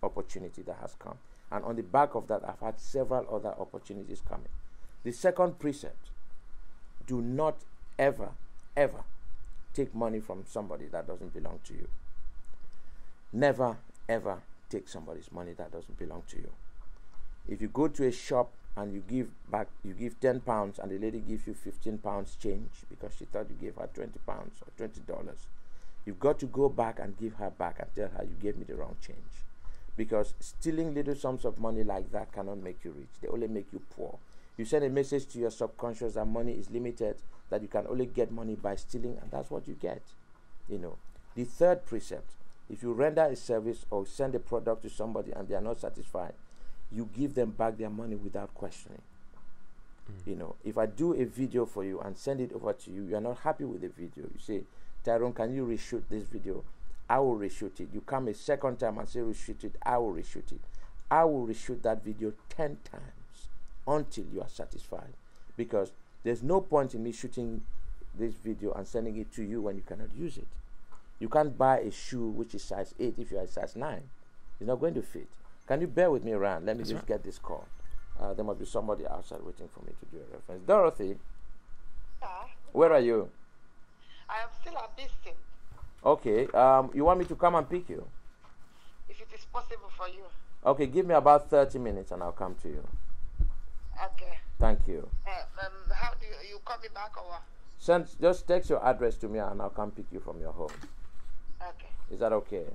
Speaker 1: opportunity that has come. And on the back of that, I've had several other opportunities coming. The second precept, do not ever, ever take money from somebody that doesn't belong to you. Never, ever take somebody's money that doesn't belong to you. If you go to a shop and you give 10 pounds and the lady gives you 15 pounds change because she thought you gave her 20 pounds or $20, you've got to go back and give her back and tell her you gave me the wrong change. Because stealing little sums of money like that cannot make you rich. They only make you poor. You send a message to your subconscious that money is limited, that you can only get money by stealing, and that's what you get. The third precept, if you render a service or send a product to somebody and they are not satisfied, you give them back their money without questioning. If I do a video for you and send it over to you, you are not happy with the video. You say, Tyrone, can you reshoot this video? I will reshoot it. You come a second time and say reshoot it, I will reshoot it. I will reshoot that video 10 times until you are satisfied. Because there's no point in me shooting this video and sending it to you when you cannot use it. You can't buy a shoe which is size 8 if you are a size 9. It's not going to fit. Can you bear with me, Ryan? Let me just get this call. There must be somebody outside waiting for me to do a reference. Dorothy, where are you?
Speaker 3: I am still at Beeston.
Speaker 1: Okay. You want me to come and pick you?
Speaker 3: If it is possible for you.
Speaker 1: Okay, give me about 30 minutes and I'll come to you.
Speaker 3: Okay.
Speaker 1: Thank you.
Speaker 3: How do you call me back or what?
Speaker 1: Just text your address to me and I'll come pick you from your home.
Speaker 3: Okay.
Speaker 1: Is that okay?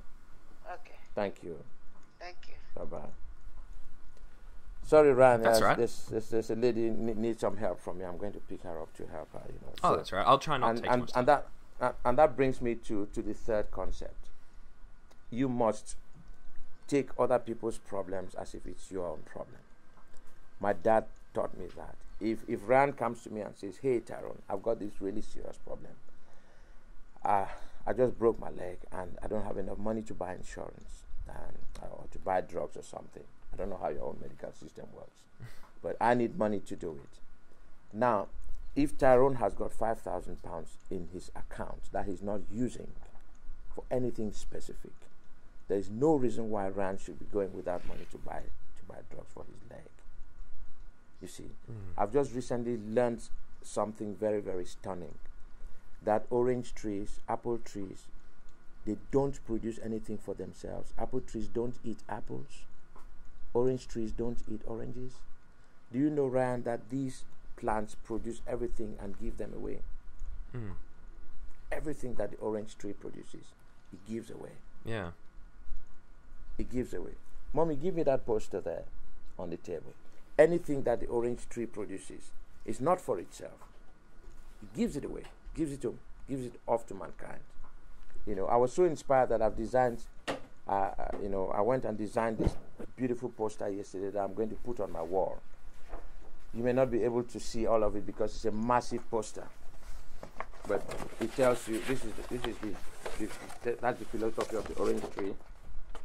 Speaker 3: Okay.
Speaker 1: Thank you.
Speaker 3: Thank you.
Speaker 1: Bye-bye. Sorry, Ryan.
Speaker 2: That's right.
Speaker 1: This a lady needs some help from me. I'm going to pick her up to help her. You know.
Speaker 2: Oh, that's right. I'll try not to take too much time.
Speaker 1: And that brings me to the third concept. You must take other people's problems as if it's your own problem. My dad taught me that. If Ryan comes to me and says, "Hey, Tyrone, I've got this really serious problem. I just broke my leg and I don't have enough money to buy insurance or to buy drugs or something. I don't know how your own medical system works, but I need money to do it." Now, if Tyrone has got £5,000 in his account that he's not using for anything specific, there is no reason why Ryan should be going without money to buy drugs for his leg. You see, I've just recently learned something very, very stunning. That orange trees, apple trees, they don't produce anything for themselves. Apple trees don't eat apples. Orange trees don't eat oranges. Do you know, Ryan, that these plants produce everything and give them away? Everything that the orange tree produces, it gives away.
Speaker 2: Yeah.
Speaker 1: It gives away. Mommy, give me that poster there on the table. Anything that the orange tree produces is not for itself. It gives it away. Gives it off to mankind. You know, I was so inspired that I've designed. I went and designed this beautiful poster yesterday that I'm going to put on my wall. You may not be able to see all of it because it's a massive poster, but it tells you that's the philosophy of the orange tree.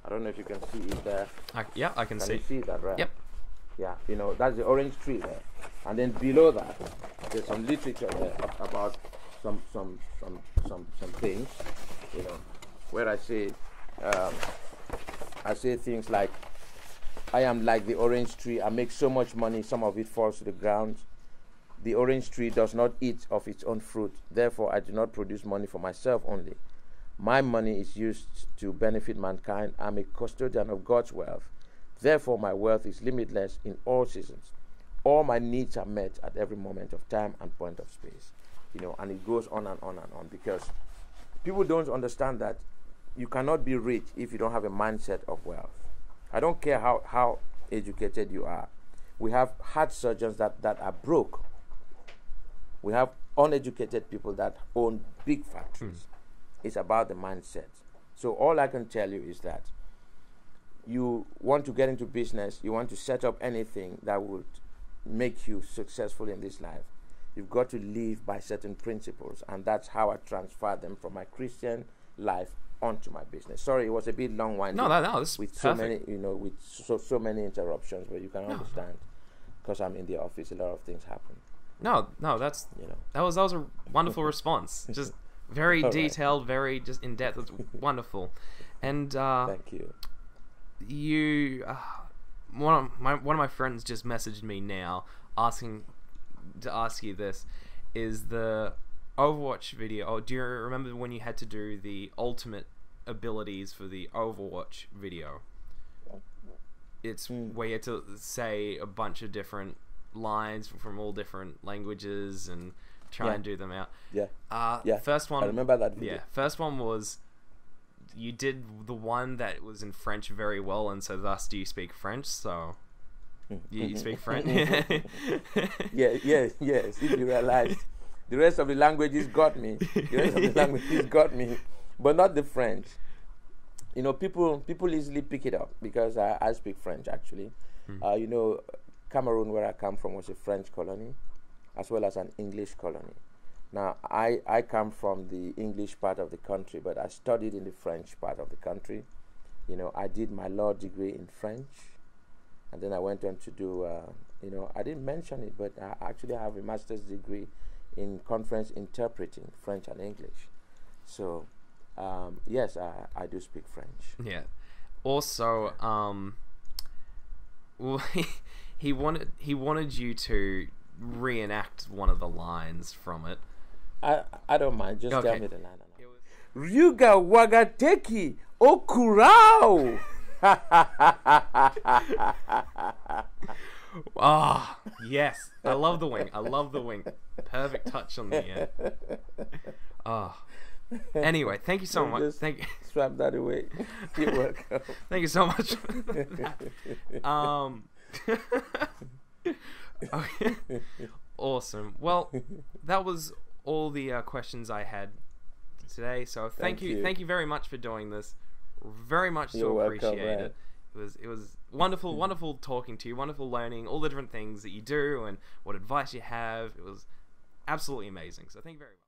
Speaker 1: I don't know if you can see it there.
Speaker 2: Yeah, I can see.
Speaker 1: Can you see that, right?
Speaker 2: Yep.
Speaker 1: Yeah, you know, that's the orange tree there, and then below that, there's some literature there about some things, you know, where I say things like, "I am like the orange tree. I make so much money, some of it falls to the ground. The orange tree does not eat of its own fruit. Therefore, I do not produce money for myself only. My money is used to benefit mankind. I'm a custodian of God's wealth. Therefore, my wealth is limitless in all seasons. All my needs are met at every moment of time and point of space." You know, and it goes on and on and on, because people don't understand that you cannot be rich if you don't have a mindset of wealth. I don't care how educated you are. We have heart surgeons that are broke. We have uneducated people that own big factories. It's about the mindset. So all I can tell you is that you want to get into business, you want to set up anything that would make you successful in this life, you've got to live by certain principles, and that's how I transfer them from my Christian life onto my business. Sorry, it was a bit long-winded.
Speaker 2: No, this is
Speaker 1: with
Speaker 2: perfect.
Speaker 1: so many interruptions, but you can understand, because I'm in the office, a lot of things happen.
Speaker 2: No, that's that was a wonderful response. Just very detailed, very just in depth. It's wonderful, and
Speaker 1: thank you.
Speaker 2: One of my friends just messaged me now asking to ask you this: is the Overwatch video? Oh, do you remember when you had to do the ultimate abilities for the Overwatch video? It's where you had to say a bunch of different lines from all different languages and try and do them out. First one,
Speaker 1: I remember that video.
Speaker 2: Yeah, first one was you did the one that was in French very well, and so thus do you speak French? So you speak French.
Speaker 1: Yes. If you realize, the rest of the languages got me. But not the French. You know, people easily pick it up because I speak French actually. You know, Cameroon, where I come from, was a French colony, as well as an English colony. Now, I come from the English part of the country, but I studied in the French part of the country. You know, I did my law degree in French, and then I went on to do, I didn't mention it, but I actually have a master's degree in conference interpreting French and English. So, yes, I do speak French.
Speaker 2: Yeah. Also, well, he wanted you to reenact one of the lines from it.
Speaker 1: I don't mind. Just tell me the line. Ryuga Wagateki Okurao.
Speaker 2: Ah, yes. I love the wing. I love the wing. Perfect touch on the end. Ah. Anyway, thank you so much.
Speaker 1: Just
Speaker 2: Thank you.
Speaker 1: swap that away. You're welcome.
Speaker 2: Thank you so much. Okay. Awesome. Well, that was all the questions I had today. So thank you very much for doing this. Very much
Speaker 1: You're
Speaker 2: appreciate
Speaker 1: welcome,
Speaker 2: it. It was wonderful talking to you, wonderful learning all the different things that you do and what advice you have. It was absolutely amazing. So thank you very much.